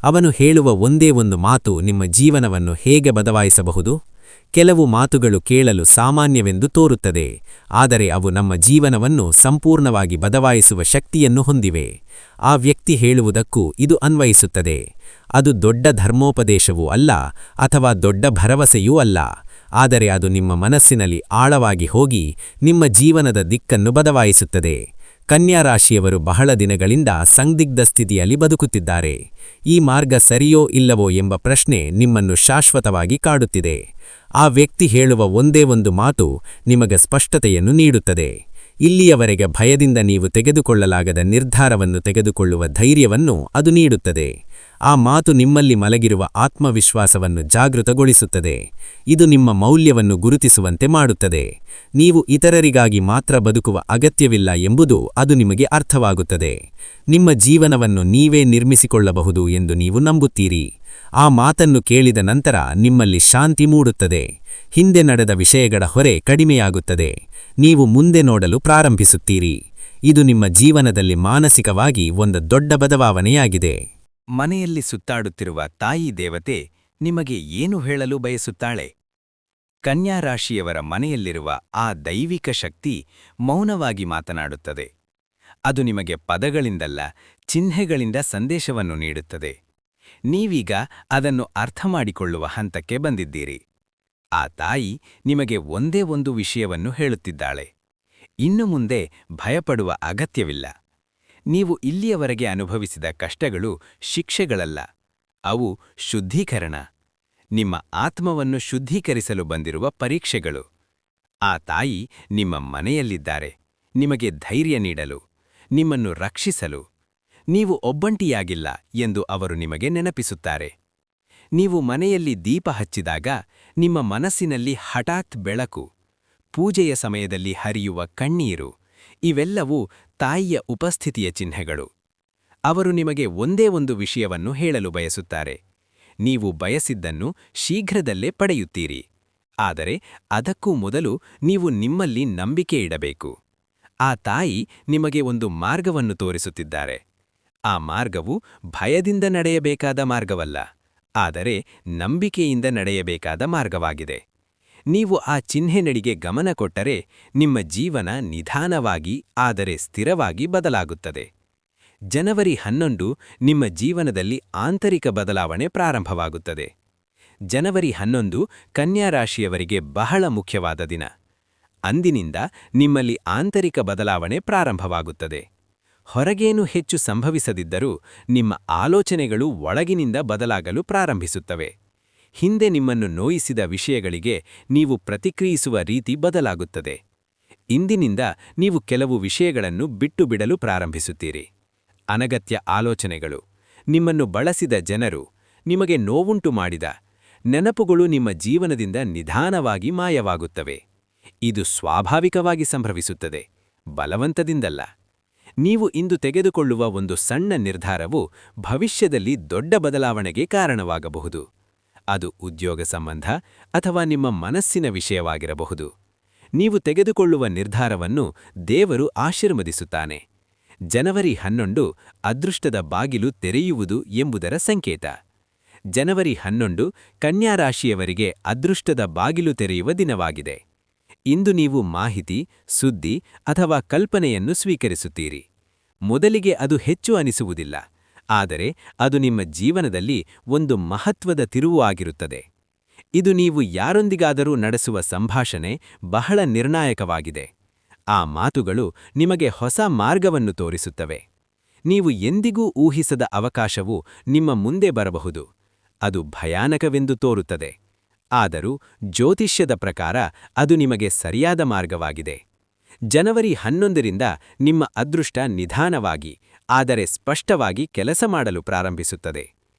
ಅವನು ಹೇಳುವ ಒಂದೇ ಒಂದು ಮಾತು ನಿಮ್ಮ ಜೀವನವನ್ನು ಹೇಗೆ ಬದಲಾಯಿಸಬಹುದು? ಕೆಲವು ಮಾತುಗಳು ಕೇಳಲು ಸಾಮಾನ್ಯವೆಂದು ತೋರುತ್ತದೆ, ಆದರೆ ಅವು ನಮ್ಮ ಜೀವನವನ್ನು ಸಂಪೂರ್ಣವಾಗಿ ಬದಲಾಯಿಸುವ ಶಕ್ತಿಯನ್ನು ಹೊಂದಿವೆ. ಆ ವ್ಯಕ್ತಿ ಹೇಳುವುದಕ್ಕೂ ಇದು ಅನ್ವಯಿಸುತ್ತದೆ. ಅದು ದೊಡ್ಡ ಧರ್ಮೋಪದೇಶವೂ ಅಲ್ಲ ಅಥವಾ ದೊಡ್ಡ ಭರವಸೆಯೂ ಅಲ್ಲ, ಆದರೆ ಅದು ನಿಮ್ಮ ಮನಸ್ಸಿನಲ್ಲಿ ಆಳವಾಗಿ ಹೋಗಿ ನಿಮ್ಮ ಜೀವನದ ದಿಕ್ಕನ್ನು ಬದಲಾಯಿಸುತ್ತದೆ. ಕನ್ಯಾ ರಾಶಿಯವರು ಬಹಳ ದಿನಗಳಿಂದ ಸಂದಿಗ್ಧ ಸ್ಥಿತಿಯಲ್ಲಿ ಬದುಕುತ್ತಿದ್ದಾರೆ. ಈ ಮಾರ್ಗ ಸರಿಯೋ ಇಲ್ಲವೋ ಎಂಬ ಪ್ರಶ್ನೆ ನಿಮ್ಮನ್ನು ಶಾಶ್ವತವಾಗಿ ಕಾಡುತ್ತಿದೆ. ಆ ವ್ಯಕ್ತಿ ಹೇಳುವ ಒಂದೇ ಒಂದು ಮಾತು ನಿಮಗೆ ಸ್ಪಷ್ಟತೆಯನ್ನು ನೀಡುತ್ತದೆ. ಇಲ್ಲಿಯವರೆಗೆ ಭಯದಿಂದ ನೀವು ತೆಗೆದುಕೊಳ್ಳಲಾಗದ ನಿರ್ಧಾರವನ್ನು ತೆಗೆದುಕೊಳ್ಳುವ ಧೈರ್ಯವನ್ನು ಅದು ನೀಡುತ್ತದೆ. ಆ ಮಾತು ನಿಮ್ಮಲ್ಲಿ ಮಲಗಿರುವ ಆತ್ಮವಿಶ್ವಾಸವನ್ನು ಜಾಗೃತಗೊಳಿಸುತ್ತದೆ. ಇದು ನಿಮ್ಮ ಮೌಲ್ಯವನ್ನು ಗುರುತಿಸುವಂತೆ ಮಾಡುತ್ತದೆ. ನೀವು ಇತರರಿಗಾಗಿ ಮಾತ್ರ ಬದುಕುವ ಅಗತ್ಯವಿಲ್ಲ ಎಂಬುದು ಅದು ನಿಮಗೆ ಅರ್ಥವಾಗುತ್ತದೆ. ನಿಮ್ಮ ಜೀವನವನ್ನು ನೀವೇ ನಿರ್ಮಿಸಿಕೊಳ್ಳಬಹುದು ಎಂದು ನೀವು ನಂಬುತ್ತೀರಿ. ಆ ಮಾತನ್ನು ಕೇಳಿದ ನಂತರ ನಿಮ್ಮಲ್ಲಿ ಶಾಂತಿ ಮೂಡುತ್ತದೆ. ಹಿಂದೆ ನಡೆದ ವಿಷಯಗಳ ಹೊರೆ ಕಡಿಮೆಯಾಗುತ್ತದೆ. ನೀವು ಮುಂದೆ ನೋಡಲು ಪ್ರಾರಂಭಿಸುತ್ತೀರಿ. ಇದು ನಿಮ್ಮ ಜೀವನದಲ್ಲಿ ಮಾನಸಿಕವಾಗಿ ಒಂದು ದೊಡ್ಡ ಬದಲಾವಣೆಯಾಗಿದೆ. ಮನೆಯಲ್ಲಿ ಸುತ್ತಾಡುತ್ತಿರುವ ತಾಯಿ ದೇವತೆ ನಿಮಗೆ ಏನು ಹೇಳಲು ಬಯಸುತ್ತಾಳೆ? ಕನ್ಯಾ ರಾಶಿಯವರ ಮನೆಯಲ್ಲಿರುವ ಆ ದೈವಿಕ ಶಕ್ತಿ ಮೌನವಾಗಿ ಮಾತನಾಡುತ್ತದೆ. ಅದು ನಿಮಗೆ ಪದಗಳಿಂದಲ್ಲ, ಚಿಹ್ನೆಗಳಿಂದ ಸಂದೇಶವನ್ನು ನೀಡುತ್ತದೆ. ನೀವೀಗ ಅದನ್ನು ಅರ್ಥಮಾಡಿಕೊಳ್ಳುವ ಹಂತಕ್ಕೆ ಬಂದಿದ್ದೀರಿ. ಆ ತಾಯಿ ನಿಮಗೆ ಒಂದೇ ಒಂದು ವಿಷಯವನ್ನು ಹೇಳುತ್ತಿದ್ದಾಳೆ. ಇನ್ನು ಮುಂದೆ ಭಯಪಡುವ ಅಗತ್ಯವಿಲ್ಲ. ನೀವು ಇಲ್ಲಿಯವರೆಗೆ ಅನುಭವಿಸಿದ ಕಷ್ಟಗಳು ಶಿಕ್ಷೆಗಳಲ್ಲ, ಅವು ಶುದ್ಧೀಕರಣ. ನಿಮ್ಮ ಆತ್ಮವನ್ನು ಶುದ್ಧೀಕರಿಸಲು ಬಂದಿರುವ ಪರೀಕ್ಷೆಗಳು. ಆ ತಾಯಿ ನಿಮ್ಮ ಮನೆಯಲ್ಲಿದ್ದಾರೆ, ನಿಮಗೆ ಧೈರ್ಯ ನೀಡಲು, ನಿಮ್ಮನ್ನು ರಕ್ಷಿಸಲು. ನೀವು ಒಬ್ಬಂಟಿಯಾಗಿಲ್ಲ ಎಂದು ಅವರು ನಿಮಗೆ ನೆನಪಿಸುತ್ತಾರೆ. ನೀವು ಮನೆಯಲ್ಲಿ ದೀಪ ಹಚ್ಚಿದಾಗ ನಿಮ್ಮ ಮನಸ್ಸಿನಲ್ಲಿ ಹಠಾತ್ ಬೆಳಕು, ಪೂಜೆಯ ಸಮಯದಲ್ಲಿ ಹರಿಯುವ ಕಣ್ಣೀರು, ಇವೆಲ್ಲವೂ ತಾಯಿಯ ಉಪಸ್ಥಿತಿಯ ಚಿಹ್ನೆಗಳು. ಅವರು ನಿಮಗೆ ಒಂದೇ ಒಂದು ವಿಷಯವನ್ನು ಹೇಳಲು ಬಯಸುತ್ತಾರೆ. ನೀವು ಬಯಸಿದ್ದನ್ನು ಶೀಘ್ರದಲ್ಲೇ ಪಡೆಯುತ್ತೀರಿ. ಆದರೆ ಅದಕ್ಕೂ ಮೊದಲು ನೀವು ನಿಮ್ಮಲ್ಲಿ ನಂಬಿಕೆ ಇಡಬೇಕು. ಆ ತಾಯಿ ನಿಮಗೆ ಒಂದು ಮಾರ್ಗವನ್ನು ತೋರಿಸುತ್ತಿದ್ದಾರೆ. ಆ ಮಾರ್ಗವು ಭಯದಿಂದ ನಡೆಯಬೇಕಾದ ಮಾರ್ಗವಲ್ಲ, ಆದರೆ ನಂಬಿಕೆಯಿಂದ ನಡೆಯಬೇಕಾದ ಮಾರ್ಗವಾಗಿದೆ. ನೀವು ಆ ಚಿಹ್ನೆನಡೆಗೆ ಗಮನ ಕೊಟ್ಟರೆ ನಿಮ್ಮ ಜೀವನ ನಿಧಾನವಾಗಿ ಆದರೆ ಸ್ಥಿರವಾಗಿ ಬದಲಾಗುತ್ತದೆ. ಜನವರಿ 11 ನಿಮ್ಮ ಜೀವನದಲ್ಲಿ ಆಂತರಿಕ ಬದಲಾವಣೆ ಪ್ರಾರಂಭವಾಗುತ್ತದೆ. ಜನವರಿ 11 ಕನ್ಯಾ ರಾಶಿಯವರಿಗೆ ಬಹಳ ಮುಖ್ಯವಾದ ದಿನ. ಅಂದಿನಿಂದ ನಿಮ್ಮಲ್ಲಿ ಆಂತರಿಕ ಬದಲಾವಣೆ ಪ್ರಾರಂಭವಾಗುತ್ತದೆ. ಹೊರಗೇನು ಹೆಚ್ಚು ಸಂಭವಿಸದಿದ್ದರೂ ನಿಮ್ಮ ಆಲೋಚನೆಗಳು ಒಳಗಿನಿಂದ ಬದಲಾಗಲು ಪ್ರಾರಂಭಿಸುತ್ತವೆ. ಹಿಂದೆ ನಿಮ್ಮನ್ನು ನೋಯಿಸಿದ ವಿಷಯಗಳಿಗೆ ನೀವು ಪ್ರತಿಕ್ರಿಯಿಸುವ ರೀತಿ ಬದಲಾಗುತ್ತದೆ. ಇಂದಿನಿಂದ ನೀವು ಕೆಲವು ವಿಷಯಗಳನ್ನು ಬಿಟ್ಟು ಬಿಡಲು ಪ್ರಾರಂಭಿಸುತ್ತೀರಿ. ಅನಗತ್ಯ ಆಲೋಚನೆಗಳು, ನಿಮ್ಮನ್ನು ಬಳಸಿದ ಜನರು, ನಿಮಗೆ ನೋವುಂಟು ಮಾಡಿದ ನೆನಪುಗಳು ನಿಮ್ಮ ಜೀವನದಿಂದ ನಿಧಾನವಾಗಿ ಮಾಯವಾಗುತ್ತವೆ. ಇದು ಸ್ವಾಭಾವಿಕವಾಗಿ ಸಂಭವಿಸುತ್ತದೆ, ಬಲವಂತದಿಂದಲ್ಲ. ನೀವು ಇಂದು ತೆಗೆದುಕೊಳ್ಳುವ ಒಂದು ಸಣ್ಣ ನಿರ್ಧಾರವು ಭವಿಷ್ಯದಲ್ಲಿ ದೊಡ್ಡ ಬದಲಾವಣೆಗೆ ಕಾರಣವಾಗಬಹುದು. ಅದು ಉದ್ಯೋಗ ಸಂಬಂಧ ಅಥವಾ ನಿಮ್ಮ ಮನಸ್ಸಿನ ವಿಷಯವಾಗಿರಬಹುದು. ನೀವು ತೆಗೆದುಕೊಳ್ಳುವ ನಿರ್ಧಾರವನ್ನು ದೇವರು ಆಶೀರ್ವದಿಸುತ್ತಾನೆ. ಜನವರಿ 11 ಅದೃಷ್ಟದ ಬಾಗಿಲು ತೆರೆಯುವುದು ಎಂಬುದರ ಸಂಕೇತ. ಜನವರಿ 11 ಕನ್ಯಾ ರಾಶಿಯವರಿಗೆ ಅದೃಷ್ಟದ ಬಾಗಿಲು ತೆರೆಯುವ ದಿನವಾಗಿದೆ. ಇಂದು ನೀವು ಮಾಹಿತಿ, ಸುದ್ದಿ ಅಥವಾ ಕಲ್ಪನೆಯನ್ನು ಸ್ವೀಕರಿಸುತ್ತೀರಿ. ಮೊದಲಿಗೆ ಅದು ಹೆಚ್ಚು ಅನಿಸುವುದಿಲ್ಲ, ಆದರೆ ಅದು ನಿಮ್ಮ ಜೀವನದಲ್ಲಿ ಒಂದು ಮಹತ್ವದ ತಿರುವು ಆಗಿರುತ್ತದೆ. ಇದು ನೀವು ಯಾರೊಂದಿಗಾದರೂ ನಡೆಸುವ ಸಂಭಾಷಣೆ ಬಹಳ ನಿರ್ಣಾಯಕವಾಗಿದೆ. ಆ ಮಾತುಗಳು ನಿಮಗೆ ಹೊಸ ಮಾರ್ಗವನ್ನು ತೋರಿಸುತ್ತವೆ. ನೀವು ಎಂದಿಗೂ ಊಹಿಸದ ಅವಕಾಶವು ನಿಮ್ಮ ಮುಂದೆ ಬರಬಹುದು. ಅದು ಭಯಾನಕವೆಂದು ತೋರುತ್ತದೆ, ಆದರೂ ಜ್ಯೋತಿಷ್ಯದ ಪ್ರಕಾರ ಅದು ನಿಮಗೆ ಸರಿಯಾದ ಮಾರ್ಗವಾಗಿದೆ. ಜನವರಿ 11ರಿಂದ ನಿಮ್ಮ ಅದೃಷ್ಟ ನಿಧಾನವಾಗಿ ಆದರೆ ಸ್ಪಷ್ಟವಾಗಿ ಕೆಲಸ ಮಾಡಲು ಪ್ರಾರಂಭಿಸುತ್ತದೆ.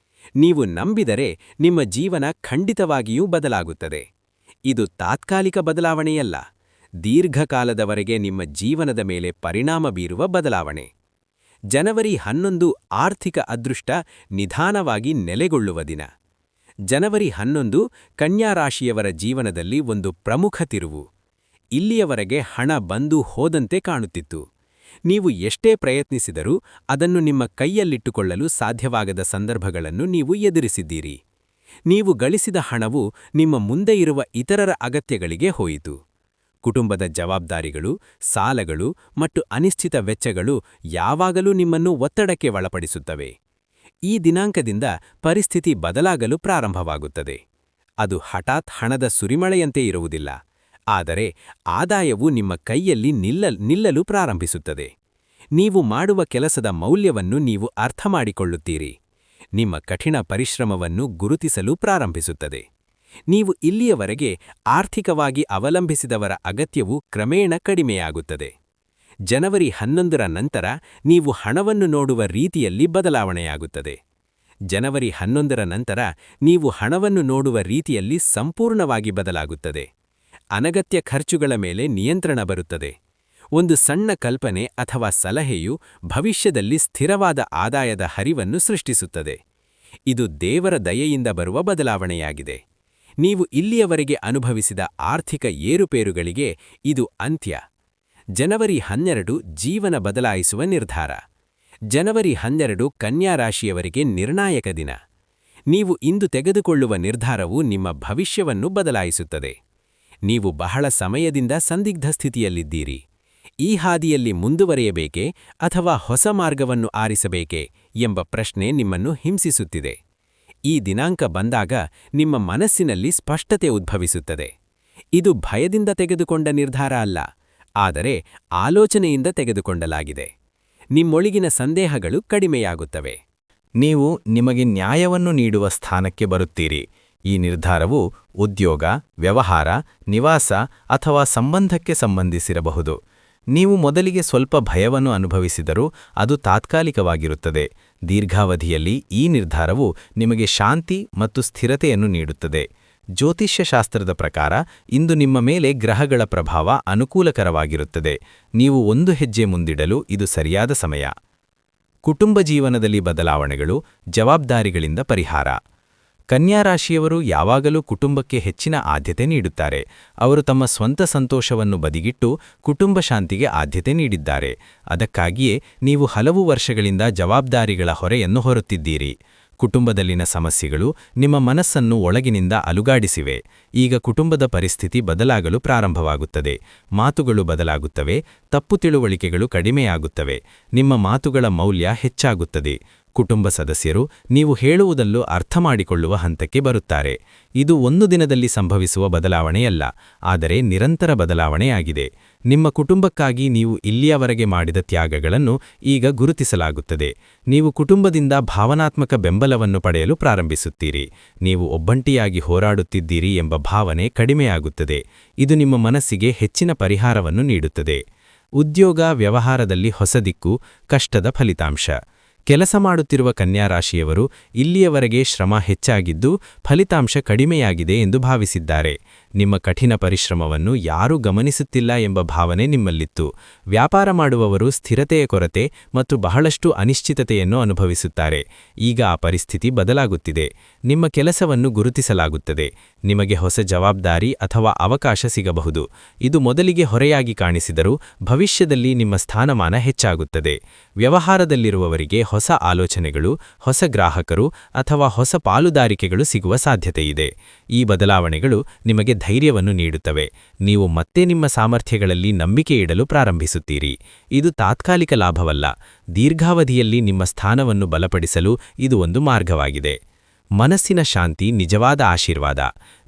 ನೀವು ನಂಬಿದರೆ ನಿಮ್ಮ ಜೀವನ ಖಂಡಿತವಾಗಿಯೂ ಬದಲಾಗುತ್ತದೆ. ಇದು ತಾತ್ಕಾಲಿಕ ಬದಲಾವಣೆಯಲ್ಲ, ದೀರ್ಘಕಾಲದವರೆಗೆ ನಿಮ್ಮ ಜೀವನದ ಮೇಲೆ ಪರಿಣಾಮ ಬೀರುವ ಬದಲಾವಣೆ. ಜನವರಿ 11 ಆರ್ಥಿಕ ಅದೃಷ್ಟ ನಿಧಾನವಾಗಿ ನೆಲೆಗೊಳ್ಳುವ ದಿನ. ಜನವರಿ 11 ಕನ್ಯಾ ರಾಶಿಯವರ ಜೀವನದಲ್ಲಿ ಒಂದು ಪ್ರಮುಖ ತಿರುವು. ಇಲ್ಲಿಯವರೆಗೆ ಹಣ ಬಂದು ಹೋದಂತೆ ಕಾಣುತ್ತಿತ್ತು. ನೀವು ಎಷ್ಟೇ ಪ್ರಯತ್ನಿಸಿದರೂ ಅದನ್ನು ನಿಮ್ಮ ಕೈಯಲ್ಲಿಟ್ಟುಕೊಳ್ಳಲು ಸಾಧ್ಯವಾಗದ ಸಂದರ್ಭಗಳನ್ನು ನೀವು ಎದುರಿಸಿದ್ದೀರಿ. ನೀವು ಗಳಿಸಿದ ಹಣವು ನಿಮ್ಮ ಮುಂದೆ ಇರುವ ಇತರರ ಅಗತ್ಯಗಳಿಗೆ ಹೋಯಿತು. ಕುಟುಂಬದ ಜವಾಬ್ದಾರಿಗಳು, ಸಾಲಗಳು ಮತ್ತು ಅನಿಶ್ಚಿತ ವೆಚ್ಚಗಳು ಯಾವಾಗಲೂ ನಿಮ್ಮನ್ನು ಒತ್ತಡಕ್ಕೆ ಒಳಪಡಿಸುತ್ತವೆ. ಈ ದಿನಾಂಕದಿಂದ ಪರಿಸ್ಥಿತಿ ಬದಲಾಗಲು ಪ್ರಾರಂಭವಾಗುತ್ತದೆ. ಅದು ಹಠಾತ್ ಹಣದ ಸುರಿಮಳೆಯಂತೆ ಇರುವುದಿಲ್ಲ, ಆದರೆ ಆದಾಯವು ನಿಮ್ಮ ಕೈಯಲ್ಲಿ ನಿಲ್ಲಲು ಪ್ರಾರಂಭಿಸುತ್ತದೆ. ನೀವು ಮಾಡುವ ಕೆಲಸದ ಮೌಲ್ಯವನ್ನು ನೀವು ಅರ್ಥಮಾಡಿಕೊಳ್ಳುತ್ತೀರಿ. ನಿಮ್ಮ ಕಠಿಣ ಪರಿಶ್ರಮವನ್ನು ಗುರುತಿಸಲು ಪ್ರಾರಂಭಿಸುತ್ತದೆ. ನೀವು ಇಲ್ಲಿಯವರೆಗೆ ಆರ್ಥಿಕವಾಗಿ ಅವಲಂಬಿಸಿದವರ ಅಗತ್ಯವು ಕ್ರಮೇಣ ಕಡಿಮೆಯಾಗುತ್ತದೆ. ಜನವರಿ 11ರ ನಂತರ ನೀವು ಹಣವನ್ನು ನೋಡುವ ರೀತಿಯಲ್ಲಿ ಬದಲಾವಣೆಯಾಗುತ್ತದೆ. ಜನವರಿ 11ರ ನಂತರ ನೀವು ಹಣವನ್ನು ನೋಡುವ ರೀತಿಯಲ್ಲಿ ಸಂಪೂರ್ಣವಾಗಿ ಬದಲಾಗುತ್ತದೆ. ಅನಗತ್ಯ ಖರ್ಚುಗಳ ಮೇಲೆ ನಿಯಂತ್ರಣ ಬರುತ್ತದೆ. ಒಂದು ಸಣ್ಣ ಕಲ್ಪನೆ ಅಥವಾ ಸಲಹೆಯು ಭವಿಷ್ಯದಲ್ಲಿ ಸ್ಥಿರವಾದ ಆದಾಯದ ಹರಿವನ್ನು ಸೃಷ್ಟಿಸುತ್ತದೆ. ಇದು ದೇವರ ದಯೆಯಿಂದ ಬರುವ ಬದಲಾವಣೆಯಾಗಿದೆ. ನೀವು ಇಲ್ಲಿಯವರೆಗೆ ಅನುಭವಿಸಿದ ಆರ್ಥಿಕ ಏರುಪೇರುಗಳಿಗೆ ಇದು ಅಂತ್ಯ. ಜನವರಿ 12 ಜೀವನ ಬದಲಾಯಿಸುವ ನಿರ್ಧಾರ. ಜನವರಿ 12 ಕನ್ಯಾ ರಾಶಿಯವರಿಗೆ ನಿರ್ಣಾಯಕ ದಿನ. ನೀವು ಇಂದು ತೆಗೆದುಕೊಳ್ಳುವ ನಿರ್ಧಾರವು ನಿಮ್ಮ ಭವಿಷ್ಯವನ್ನು ಬದಲಾಯಿಸುತ್ತದೆ. ನೀವು ಬಹಳ ಸಮಯದಿಂದ ಸಂದಿಗ್ಧ ಸ್ಥಿತಿಯಲ್ಲಿದ್ದೀರಿ. ಈ ಹಾದಿಯಲ್ಲಿ ಮುಂದುವರಿಯಬೇಕೇ ಅಥವಾ ಹೊಸ ಮಾರ್ಗವನ್ನು ಆರಿಸಬೇಕೇ ಎಂಬ ಪ್ರಶ್ನೆ ನಿಮ್ಮನ್ನು ಹಿಂಸಿಸುತ್ತಿದೆ. ಈ ದಿನಾಂಕ ಬಂದಾಗ ನಿಮ್ಮ ಮನಸ್ಸಿನಲ್ಲಿ ಸ್ಪಷ್ಟತೆ ಉದ್ಭವಿಸುತ್ತದೆ. ಇದು ಭಯದಿಂದ ತೆಗೆದುಕೊಂಡ ನಿರ್ಧಾರ ಅಲ್ಲ, ಆದರೆ ಆಲೋಚನೆಯಿಂದ ತೆಗೆದುಕೊಂಡಲಾಗಿದೆ. ನಿಮ್ಮೊಳಗಿನ ಸಂದೇಹಗಳು ಕಡಿಮೆಯಾಗುತ್ತವೆ. ನೀವು ನಿಮಗೆ ನ್ಯಾಯವನ್ನು ನೀಡುವ ಸ್ಥಾನಕ್ಕೆ ಬರುತ್ತೀರಿ. ಈ ನಿರ್ಧಾರವು ಉದ್ಯೋಗ, ವ್ಯವಹಾರ, ನಿವಾಸ ಅಥವಾ ಸಂಬಂಧಕ್ಕೆ ಸಂಬಂಧಿಸಿರಬಹುದು. ನೀವು ಮೊದಲಿಗೆ ಸ್ವಲ್ಪ ಭಯವನ್ನು ಅನುಭವಿಸಿದರೂ ಅದು ತಾತ್ಕಾಲಿಕವಾಗಿರುತ್ತದೆ. ದೀರ್ಘಾವಧಿಯಲ್ಲಿ ಈ ನಿರ್ಧಾರವು ನಿಮಗೆ ಶಾಂತಿ ಮತ್ತು ಸ್ಥಿರತೆಯನ್ನು ನೀಡುತ್ತದೆ. ಜ್ಯೋತಿಷ್ಯಶಾಸ್ತ್ರದ ಪ್ರಕಾರ ಇಂದು ನಿಮ್ಮ ಮೇಲೆ ಗ್ರಹಗಳ ಪ್ರಭಾವ ಅನುಕೂಲಕರವಾಗಿರುತ್ತದೆ. ನೀವು ಒಂದು ಹೆಜ್ಜೆ ಮುಂದಿಡಲು ಇದು ಸರಿಯಾದ ಸಮಯ. ಕುಟುಂಬ ಜೀವನದಲ್ಲಿ ಬದಲಾವಣೆಗಳು, ಜವಾಬ್ದಾರಿಗಳಿಂದ ಪರಿಹಾರ. ಕನ್ಯಾ ರಾಶಿಯವರು ಯಾವಾಗಲೂ ಕುಟುಂಬಕ್ಕೆ ಹೆಚ್ಚಿನ ಆದ್ಯತೆ ನೀಡುತ್ತಾರೆ. ಅವರು ತಮ್ಮ ಸ್ವಂತ ಸಂತೋಷವನ್ನು ಬದಿಗಿಟ್ಟು ಕುಟುಂಬ ಶಾಂತಿಗೆ ಆದ್ಯತೆ ನೀಡಿದ್ದಾರೆ. ಅದಕ್ಕಾಗಿಯೇ ನೀವು ಹಲವು ವರ್ಷಗಳಿಂದ ಜವಾಬ್ದಾರಿಗಳ ಹೊರೆಯನ್ನು ಹೊರುತ್ತಿದ್ದೀರಿ. ಕುಟುಂಬದಲ್ಲಿನ ಸಮಸ್ಯೆಗಳು ನಿಮ್ಮ ಮನಸ್ಸನ್ನು ಒಳಗಿನಿಂದ ಅಲುಗಾಡಿಸಿವೆ. ಈಗ ಕುಟುಂಬದ ಪರಿಸ್ಥಿತಿ ಬದಲಾಗಲು ಪ್ರಾರಂಭವಾಗುತ್ತದೆ. ಮಾತುಗಳು ಬದಲಾಗುತ್ತವೆ, ತಪ್ಪು ತಿಳುವಳಿಕೆಗಳು ಕಡಿಮೆಯಾಗುತ್ತವೆ, ನಿಮ್ಮ ಮಾತುಗಳ ಮೌಲ್ಯ ಹೆಚ್ಚಾಗುತ್ತದೆ. ಕುಟುಂಬ ಸದಸ್ಯರು ನೀವು ಹೇಳುವುದನ್ನು ಅರ್ಥಮಾಡಿಕೊಳ್ಳುವ ಹಂತಕ್ಕೆ ಬರುತ್ತಾರೆ. ಇದು ಒಂದು ದಿನದಲ್ಲಿ ಸಂಭವಿಸುವ ಬದಲಾವಣೆಯಲ್ಲ, ಆದರೆ ನಿರಂತರ ಬದಲಾವಣೆಯಾಗಿದೆ. ನಿಮ್ಮ ಕುಟುಂಬಕ್ಕಾಗಿ ನೀವು ಇಲ್ಲಿಯವರೆಗೆ ಮಾಡಿದ ತ್ಯಾಗಗಳನ್ನು ಈಗ ಗುರುತಿಸಲಾಗುತ್ತದೆ. ನೀವು ಕುಟುಂಬದಿಂದ ಭಾವನಾತ್ಮಕ ಬೆಂಬಲವನ್ನು ಪಡೆಯಲು ಪ್ರಾರಂಭಿಸುತ್ತೀರಿ. ನೀವು ಒಬ್ಬಂಟಿಯಾಗಿ ಹೋರಾಡುತ್ತಿದ್ದೀರಿ ಎಂಬ ಭಾವನೆ ಕಡಿಮೆಯಾಗುತ್ತದೆ. ಇದು ನಿಮ್ಮ ಮನಸ್ಸಿಗೆ ಹೆಚ್ಚಿನ ಪರಿಹಾರವನ್ನು ನೀಡುತ್ತದೆ. ಉದ್ಯೋಗ, ವ್ಯವಹಾರದಲ್ಲಿ ಹೊಸ ದಿಕ್ಕು, ಕಷ್ಟದ ಫಲಿತಾಂಶ. ಕೆಲಸ ಮಾಡುತ್ತಿರುವ ಕನ್ಯಾ ರಾಶಿಯವರು ಇಲ್ಲಿಯವರೆಗೆ ಶ್ರಮ ಹೆಚ್ಚಾಗಿದ್ದು ಫಲಿತಾಂಶ ಕಡಿಮೆಯಾಗಿದೆ ಎಂದು ಭಾವಿಸಿದ್ದಾರೆ. ನಿಮ್ಮ ಕಠಿಣ ಪರಿಶ್ರಮವನ್ನು ಯಾರೂ ಗಮನಿಸುತ್ತಿಲ್ಲ ಎಂಬ ಭಾವನೆ ನಿಮ್ಮಲ್ಲಿತ್ತು. ವ್ಯಾಪಾರ ಮಾಡುವವರು ಸ್ಥಿರತೆಯ ಕೊರತೆ ಮತ್ತು ಬಹಳಷ್ಟು ಅನಿಶ್ಚಿತತೆಯನ್ನು ಅನುಭವಿಸುತ್ತಾರೆ. ಈಗ ಆ ಪರಿಸ್ಥಿತಿ ಬದಲಾಗುತ್ತಿದೆ. ನಿಮ್ಮ ಕೆಲಸವನ್ನು ಗುರುತಿಸಲಾಗುತ್ತದೆ. ನಿಮಗೆ ಹೊಸ ಜವಾಬ್ದಾರಿ ಅಥವಾ ಅವಕಾಶ ಸಿಗಬಹುದು. ಇದು ಮೊದಲಿಗೆ ಹೊರೆಯಾಗಿ ಕಾಣಿಸಿದರೂ ಭವಿಷ್ಯದಲ್ಲಿ ನಿಮ್ಮ ಸ್ಥಾನಮಾನ ಹೆಚ್ಚಾಗುತ್ತದೆ. ವ್ಯವಹಾರದಲ್ಲಿರುವವರಿಗೆ ಹೊಸ ಆಲೋಚನೆಗಳು, ಹೊಸ ಗ್ರಾಹಕರು ಅಥವಾ ಹೊಸ ಪಾಲುದಾರಿಕೆಗಳು ಸಿಗುವ ಸಾಧ್ಯತೆಯಿದೆ. ಈ ಬದಲಾವಣೆಗಳು ನಿಮಗೆ ಧೈರ್ಯವನ್ನು ನೀಡುತ್ತವೆ. ನೀವು ಮತ್ತೆ ನಿಮ್ಮ ಸಾಮರ್ಥ್ಯಗಳಲ್ಲಿ ನಂಬಿಕೆ ಇಡಲು ಪ್ರಾರಂಭಿಸುತ್ತೀರಿ. ಇದು ತಾತ್ಕಾಲಿಕ ಲಾಭವಲ್ಲ, ದೀರ್ಘಾವಧಿಯಲ್ಲಿ ನಿಮ್ಮ ಸ್ಥಾನವನ್ನು ಬಲಪಡಿಸಲು ಇದು ಒಂದು ಮಾರ್ಗವಾಗಿದೆ. ಮನಸ್ಸಿನ ಶಾಂತಿ ನಿಜವಾದ ಆಶೀರ್ವಾದ.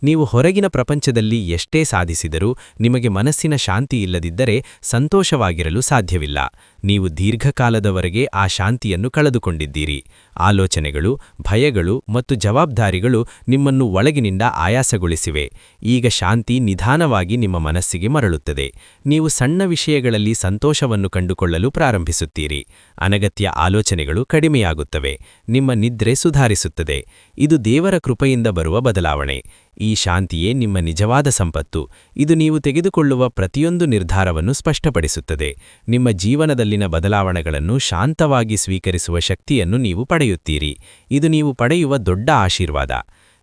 ನೀವು ಹೊರಗಿನ ಪ್ರಪಂಚದಲ್ಲಿ ಎಷ್ಟೇ ಸಾಧಿಸಿದರೂ ನಿಮಗೆ ಮನಸ್ಸಿನ ಶಾಂತಿ ಇಲ್ಲದಿದ್ದರೆ ಸಂತೋಷವಾಗಿರಲು ಸಾಧ್ಯವಿಲ್ಲ. ನೀವು ದೀರ್ಘಕಾಲದವರೆಗೆ ಆ ಶಾಂತಿಯನ್ನು ಕಳೆದುಕೊಂಡಿದ್ದೀರಿ. ಆಲೋಚನೆಗಳು, ಭಯಗಳು ಮತ್ತು ಜವಾಬ್ದಾರಿಗಳು ನಿಮ್ಮನ್ನು ಒಳಗಿನಿಂದ ಆಯಾಸಗೊಳಿಸಿವೆ. ಈಗ ಶಾಂತಿ ನಿಧಾನವಾಗಿ ನಿಮ್ಮ ಮನಸ್ಸಿಗೆ ಮರಳುತ್ತದೆ. ನೀವು ಸಣ್ಣ ವಿಷಯಗಳಲ್ಲಿ ಸಂತೋಷವನ್ನು ಕಂಡುಕೊಳ್ಳಲು ಪ್ರಾರಂಭಿಸುತ್ತೀರಿ. ಅನಗತ್ಯ ಆಲೋಚನೆಗಳು ಕಡಿಮೆಯಾಗುತ್ತವೆ. ನಿಮ್ಮ ನಿದ್ರೆ ಸುಧಾರಿಸುತ್ತದೆ. ಇದು ದೇವರ ಕೃಪೆಯಿಂದ ಬರುವ ಬದಲಾವಣೆ. ಈ ಶಾಂತಿಯೇ ನಿಮ್ಮ ನಿಜವಾದ ಸಂಪತ್ತು. ಇದು ನೀವು ತೆಗೆದುಕೊಳ್ಳುವ ಪ್ರತಿಯೊಂದು ನಿರ್ಧಾರವನ್ನು ಸ್ಪಷ್ಟಪಡಿಸುತ್ತದೆ. ನಿಮ್ಮ ಜೀವನದಲ್ಲಿನ ಬದಲಾವಣೆಗಳನ್ನು ಶಾಂತವಾಗಿ ಸ್ವೀಕರಿಸುವ ಶಕ್ತಿಯನ್ನು ನೀವು ಪಡೆಯುತ್ತೀರಿ. ಇದು ನೀವು ಪಡೆಯುವ ದೊಡ್ಡ ಆಶೀರ್ವಾದ.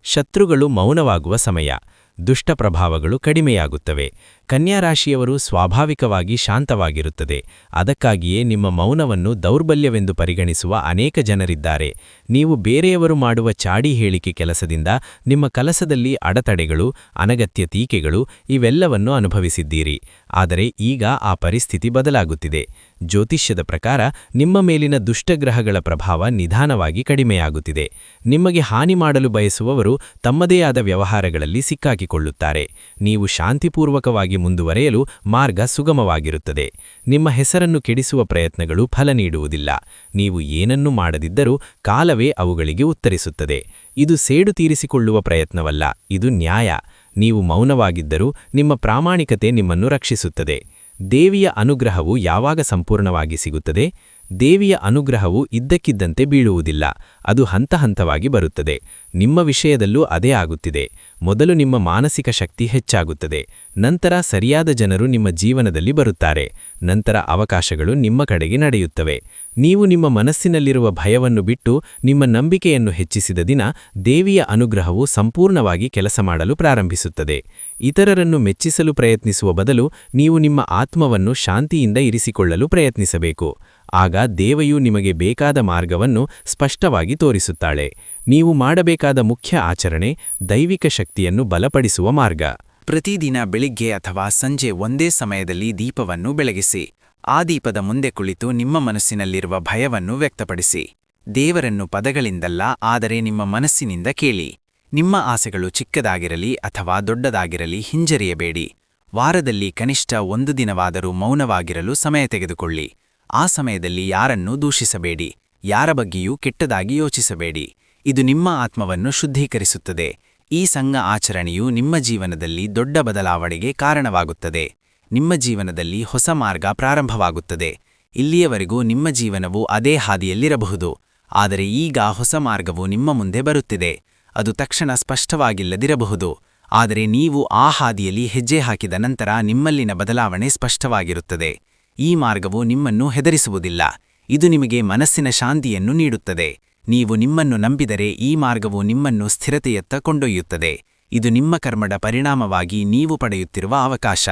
ಶತ್ರುಗಳು ಮೌನವಾಗುವ ಸಮಯ. ದುಷ್ಟ ಪ್ರಭಾವಗಳು ಕಡಿಮೆಯಾಗುತ್ತವೆ. ಕನ್ಯಾ ರಾಶಿಯವರು ಸ್ವಾಭಾವಿಕವಾಗಿ ಶಾಂತವಾಗಿರುತ್ತದೆ. ಅದಕ್ಕಾಗಿಯೇ ನಿಮ್ಮ ಮೌನವನ್ನು ದೌರ್ಬಲ್ಯವೆಂದು ಪರಿಗಣಿಸುವ ಅನೇಕ ಜನರಿದ್ದಾರೆ. ನೀವು ಬೇರೆಯವರು ಮಾಡುವ ಚಾಡಿ ಹೇಳಿಕೆ ಕೆಲಸದಿಂದ ನಿಮ್ಮ ಕೆಲಸದಲ್ಲಿ ಅಡೆತಡೆಗಳು, ಅನಗತ್ಯ ಟೀಕೆಗಳು ಇವೆಲ್ಲವನ್ನು ಅನುಭವಿಸಿದ್ದೀರಿ. ಆದರೆ ಈಗ ಆ ಪರಿಸ್ಥಿತಿ ಬದಲಾಗುತ್ತಿದೆ. ಜ್ಯೋತಿಷ್ಯದ ಪ್ರಕಾರ ನಿಮ್ಮ ಮೇಲಿನ ದುಷ್ಟಗ್ರಹಗಳ ಪ್ರಭಾವ ನಿಧಾನವಾಗಿ ಕಡಿಮೆಯಾಗುತ್ತಿದೆ. ನಿಮಗೆ ಹಾನಿ ಮಾಡಲು ಬಯಸುವವರು ತಮ್ಮದೇ ಆದ ವ್ಯವಹಾರಗಳಲ್ಲಿ ಸಿಕ್ಕಾಕಿಕೊಳ್ಳುತ್ತಾರೆ. ನೀವು ಶಾಂತಿಪೂರ್ವಕವಾಗಿ ಮುಂದುವರೆಯಲು ಮಾರ್ಗ ಸುಗಮವಾಗಿರುತ್ತದೆ. ನಿಮ್ಮ ಹೆಸರನ್ನು ಕೆಡಿಸುವ ಪ್ರಯತ್ನಗಳು ಫಲ ನೀಡುವುದಿಲ್ಲ. ನೀವು ಏನನ್ನೂ ಮಾಡದಿದ್ದರೂ ಕಾಲವೇ ಅವುಗಳಿಗೆ ಉತ್ತರಿಸುತ್ತದೆ. ಇದು ಸೇಡು ತೀರಿಸಿಕೊಳ್ಳುವ ಪ್ರಯತ್ನವಲ್ಲ, ಇದು ನ್ಯಾಯ. ನೀವು ಮೌನವಾಗಿದ್ದರೂ ನಿಮ್ಮ ಪ್ರಾಮಾಣಿಕತೆ ನಿಮ್ಮನ್ನು ರಕ್ಷಿಸುತ್ತದೆ. ದೇವಿಯ ಅನುಗ್ರಹವು ಯಾವಾಗ ಸಂಪೂರ್ಣವಾಗಿ ಸಿಗುತ್ತದೆ? ದೇವಿಯ ಅನುಗ್ರಹವು ಇದ್ದಕ್ಕಿದ್ದಂತೆ ಬೀಳುವುದಿಲ್ಲ, ಅದು ಹಂತಹಂತವಾಗಿ ಬರುತ್ತದೆ. ನಿಮ್ಮ ವಿಷಯದಲ್ಲೂ ಅದೇ ಆಗುತ್ತಿದೆ. ಮೊದಲು ನಿಮ್ಮ ಮಾನಸಿಕ ಶಕ್ತಿ ಹೆಚ್ಚಾಗುತ್ತದೆ, ನಂತರ ಸರಿಯಾದ ಜನರು ನಿಮ್ಮ ಜೀವನದಲ್ಲಿ ಬರುತ್ತಾರೆ, ನಂತರ ಅವಕಾಶಗಳು ನಿಮ್ಮ ಕಡೆಗೆ ನಡೆಯುತ್ತವೆ. ನೀವು ನಿಮ್ಮ ಮನಸ್ಸಿನಲ್ಲಿರುವ ಭಯವನ್ನು ಬಿಟ್ಟು ನಿಮ್ಮ ನಂಬಿಕೆಯನ್ನು ಹೆಚ್ಚಿಸಿದ ದಿನ ದೇವಿಯ ಅನುಗ್ರಹವು ಸಂಪೂರ್ಣವಾಗಿ ಕೆಲಸ ಮಾಡಲು ಪ್ರಾರಂಭಿಸುತ್ತದೆ. ಇತರರನ್ನು ಮೆಚ್ಚಿಸಲು ಪ್ರಯತ್ನಿಸುವ ಬದಲು ನೀವು ನಿಮ್ಮ ಆತ್ಮವನ್ನು ಶಾಂತಿಯಿಂದ ಇರಿಸಿಕೊಳ್ಳಲು ಪ್ರಯತ್ನಿಸಬೇಕು. ಆಗ ದೇವಿಯು ನಿಮಗೆ ಬೇಕಾದ ಮಾರ್ಗವನ್ನು ಸ್ಪಷ್ಟವಾಗಿ ತೋರಿಸುತ್ತಾಳೆ. ನೀವು ಮಾಡಬೇಕಾದ ಮುಖ್ಯ ಆಚರಣೆ ದೈವಿಕ ಶಕ್ತಿಯನ್ನು ಬಲಪಡಿಸುವ ಮಾರ್ಗ. ಪ್ರತಿದಿನ ಬೆಳಿಗ್ಗೆ ಅಥವಾ ಸಂಜೆ ಒಂದೇ ಸಮಯದಲ್ಲಿ ದೀಪವನ್ನು ಬೆಳಗಿಸಿ. ಆ ದೀಪದ ಮುಂದೆ ಕುಳಿತು ನಿಮ್ಮ ಮನಸ್ಸಿನಲ್ಲಿರುವ ಭಯವನ್ನು ವ್ಯಕ್ತಪಡಿಸಿ. ದೇವರನ್ನು ಪದಗಳಿಂದಲ್ಲ, ಆದರೆ ನಿಮ್ಮ ಮನಸ್ಸಿನಿಂದ ಕೇಳಿ. ನಿಮ್ಮ ಆಸೆಗಳು ಚಿಕ್ಕದಾಗಿರಲಿ ಅಥವಾ ದೊಡ್ಡದಾಗಿರಲಿ ಹಿಂಜರಿಯಬೇಡಿ. ವಾರದಲ್ಲಿ ಕನಿಷ್ಠ 1 ದಿನವಾದರೂ ಮೌನವಾಗಿರಲು ಸಮಯ ತೆಗೆದುಕೊಳ್ಳಿ. ಆ ಸಮಯದಲ್ಲಿ ಯಾರನ್ನೂ ದೂಷಿಸಬೇಡಿ, ಯಾರ ಬಗ್ಗೆಯೂ ಕೆಟ್ಟದಾಗಿ ಯೋಚಿಸಬೇಡಿ. ಇದು ನಿಮ್ಮ ಆತ್ಮವನ್ನು ಶುದ್ಧೀಕರಿಸುತ್ತದೆ. ಈ ಸಣ್ಣ ಆಚರಣೆಯು ನಿಮ್ಮ ಜೀವನದಲ್ಲಿ ದೊಡ್ಡ ಬದಲಾವಣೆಗೆ ಕಾರಣವಾಗುತ್ತದೆ. ನಿಮ್ಮ ಜೀವನದಲ್ಲಿ ಹೊಸ ಮಾರ್ಗ ಪ್ರಾರಂಭವಾಗುತ್ತದೆ. ಇಲ್ಲಿಯವರೆಗೂ ನಿಮ್ಮ ಜೀವನವು ಅದೇ ಹಾದಿಯಲ್ಲಿರಬಹುದು, ಆದರೆ ಈಗ ಹೊಸ ಮಾರ್ಗವು ನಿಮ್ಮ ಮುಂದೆ ಬರುತ್ತಿದೆ. ಅದು ತಕ್ಷಣ ಸ್ಪಷ್ಟವಾಗಿಲ್ಲದಿರಬಹುದು, ಆದರೆ ನೀವು ಆ ಹಾದಿಯಲ್ಲಿ ಹೆಜ್ಜೆ ಹಾಕಿದ ನಂತರ ನಿಮ್ಮಲ್ಲಿನ ಬದಲಾವಣೆ ಸ್ಪಷ್ಟವಾಗಿರುತ್ತದೆ. ಈ ಮಾರ್ಗವು ನಿಮ್ಮನ್ನು ಹೆದರಿಸುವುದಿಲ್ಲ, ಇದು ನಿಮಗೆ ಮನಸ್ಸಿನ ಶಾಂತಿಯನ್ನು ನೀಡುತ್ತದೆ. ನೀವು ನಿಮ್ಮನ್ನು ನಂಬಿದರೆ ಈ ಮಾರ್ಗವು ನಿಮ್ಮನ್ನು ಸ್ಥಿರತೆಯತ್ತ ಕೊಂಡೊಯ್ಯುತ್ತದೆ. ಇದು ನಿಮ್ಮ ಕರ್ಮದ ಪರಿಣಾಮವಾಗಿ ನೀವು ಪಡೆಯುತ್ತಿರುವ ಅವಕಾಶ.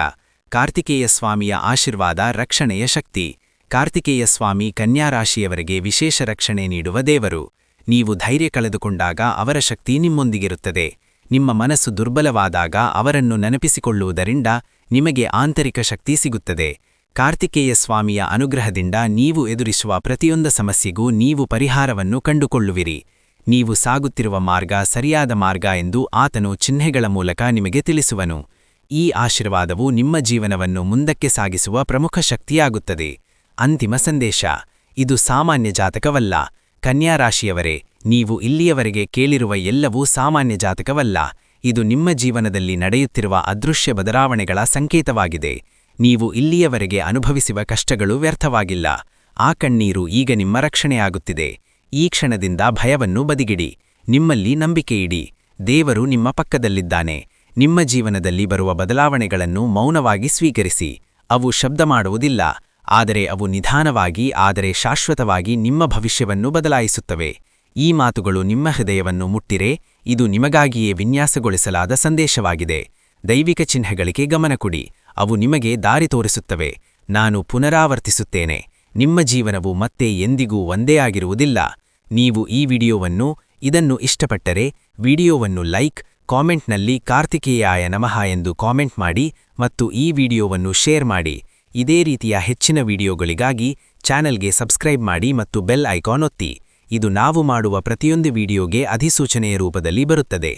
ಕಾರ್ತಿಕೇಯ ಸ್ವಾಮಿಯ ಆಶೀರ್ವಾದ ರಕ್ಷಣೆಯ ಶಕ್ತಿ. ಕಾರ್ತಿಕೇಯ ಸ್ವಾಮಿ ಕನ್ಯಾ ರಾಶಿಯವರಿಗೆ ವಿಶೇಷ ರಕ್ಷಣೆ ನೀಡುವ ದೇವರು. ನೀವು ಧೈರ್ಯ ಕಳೆದುಕೊಂಡಾಗ ಅವರ ಶಕ್ತಿ ನಿಮ್ಮೊಂದಿಗಿರುತ್ತದೆ. ನಿಮ್ಮ ಮನಸ್ಸು ದುರ್ಬಲವಾದಾಗ ಅವರನ್ನು ನೆನಪಿಸಿಕೊಳ್ಳುವುದರಿಂದ ನಿಮಗೆ ಆಂತರಿಕ ಶಕ್ತಿ ಸಿಗುತ್ತದೆ. ಕಾರ್ತಿಕೇಯ ಸ್ವಾಮಿಯ ಅನುಗ್ರಹದಿಂದ ನೀವು ಎದುರಿಸುವ ಪ್ರತಿಯೊಂದು ಸಮಸ್ಯೆಗೂ ನೀವು ಪರಿಹಾರವನ್ನು ಕಂಡುಕೊಳ್ಳುವಿರಿ. ನೀವು ಸಾಗುತ್ತಿರುವ ಮಾರ್ಗ ಸರಿಯಾದ ಮಾರ್ಗ ಎಂದು ಆತನು ಚಿಹ್ನೆಗಳ ಮೂಲಕ ನಿಮಗೆ ತಿಳಿಸುವನು. ಈ ಆಶೀರ್ವಾದವು ನಿಮ್ಮ ಜೀವನವನ್ನು ಮುಂದಕ್ಕೆ ಸಾಗಿಸುವ ಪ್ರಮುಖ ಶಕ್ತಿಯಾಗುತ್ತದೆ. ಅಂತಿಮ ಸಂದೇಶ: ಇದು ಸಾಮಾನ್ಯ ಜಾತಕವಲ್ಲ. ಕನ್ಯಾ ರಾಶಿಯವರೇ, ನೀವು ಇಲ್ಲಿಯವರೆಗೆ ಕೇಳಿರುವ ಎಲ್ಲವೂ ಸಾಮಾನ್ಯ ಜಾತಕವಲ್ಲ. ಇದು ನಿಮ್ಮ ಜೀವನದಲ್ಲಿ ನಡೆಯುತ್ತಿರುವ ಅದೃಶ್ಯ ಬದಲಾವಣೆಗಳ ಸಂಕೇತವಾಗಿದೆ. ನೀವು ಇಲ್ಲಿಯವರೆಗೆ ಅನುಭವಿಸುವ ಕಷ್ಟಗಳು ವ್ಯರ್ಥವಾಗಿಲ್ಲ. ಆ ಕಣ್ಣೀರು ಈಗ ನಿಮ್ಮ ರಕ್ಷಣೆಯಾಗುತ್ತಿದೆ. ಈ ಕ್ಷಣದಿಂದ ಭಯವನ್ನು ಬದಿಗಿಡಿ, ನಿಮ್ಮಲ್ಲಿ ನಂಬಿಕೆಯಿಡಿ. ದೇವರು ನಿಮ್ಮ ಪಕ್ಕದಲ್ಲಿದ್ದಾನೆ. ನಿಮ್ಮ ಜೀವನದಲ್ಲಿ ಬರುವ ಬದಲಾವಣೆಗಳನ್ನು ಮೌನವಾಗಿ ಸ್ವೀಕರಿಸಿ. ಅವು ಶಬ್ದ ಮಾಡುವುದಿಲ್ಲ, ಆದರೆ ಅವು ನಿಧಾನವಾಗಿ ಆದರೆ ಶಾಶ್ವತವಾಗಿ ನಿಮ್ಮ ಭವಿಷ್ಯವನ್ನು ಬದಲಾಯಿಸುತ್ತವೆ. ಈ ಮಾತುಗಳು ನಿಮ್ಮ ಹೃದಯವನ್ನು ಮುಟ್ಟಿರೆ, ಇದು ನಿಮಗಾಗಿಯೇ ವಿನ್ಯಾಸಗೊಳಿಸಲಾದ ಸಂದೇಶವಾಗಿದೆ. ದೈವಿಕ ಚಿಹ್ನೆಗಳಿಗೆ ಗಮನ ಕೊಡಿ, ಅವು ನಿಮಗೆ ದಾರಿ ತೋರಿಸುತ್ತವೆ. ನಾನು ಪುನರಾವರ್ತಿಸುತ್ತೇನೆ, ನಿಮ್ಮ ಜೀವನವು ಮತ್ತೆ ಎಂದಿಗೂ ಒಂದೇ ಆಗಿರುವುದಿಲ್ಲ. ನೀವು ಈ ಇದನ್ನು ಇಷ್ಟಪಟ್ಟರೆ ವಿಡಿಯೋವನ್ನು ಲೈಕ್, ಕಾಮೆಂಟ್ನಲ್ಲಿ ಕಾರ್ತಿಕೇಯಾಯ ನಮಃ ಎಂದು ಕಾಮೆಂಟ್ ಮಾಡಿ ಮತ್ತು ಈ ವಿಡಿಯೋವನ್ನು ಶೇರ್ ಮಾಡಿ. ಇದೇ ರೀತಿಯ ಹೆಚ್ಚಿನ ವಿಡಿಯೋಗಳಿಗಾಗಿ ಚಾನೆಲ್ಗೆ ಸಬ್ಸ್ಕ್ರೈಬ್ ಮಾಡಿ ಮತ್ತು ಬೆಲ್ ಐಕಾನ್ ಒತ್ತಿ. ಇದು ನಾವು ಮಾಡುವ ಪ್ರತಿಯೊಂದು ವಿಡಿಯೋಗೆ ಅಧಿಸೂಚನೆಯ ರೂಪದಲ್ಲಿ ಬರುತ್ತದೆ.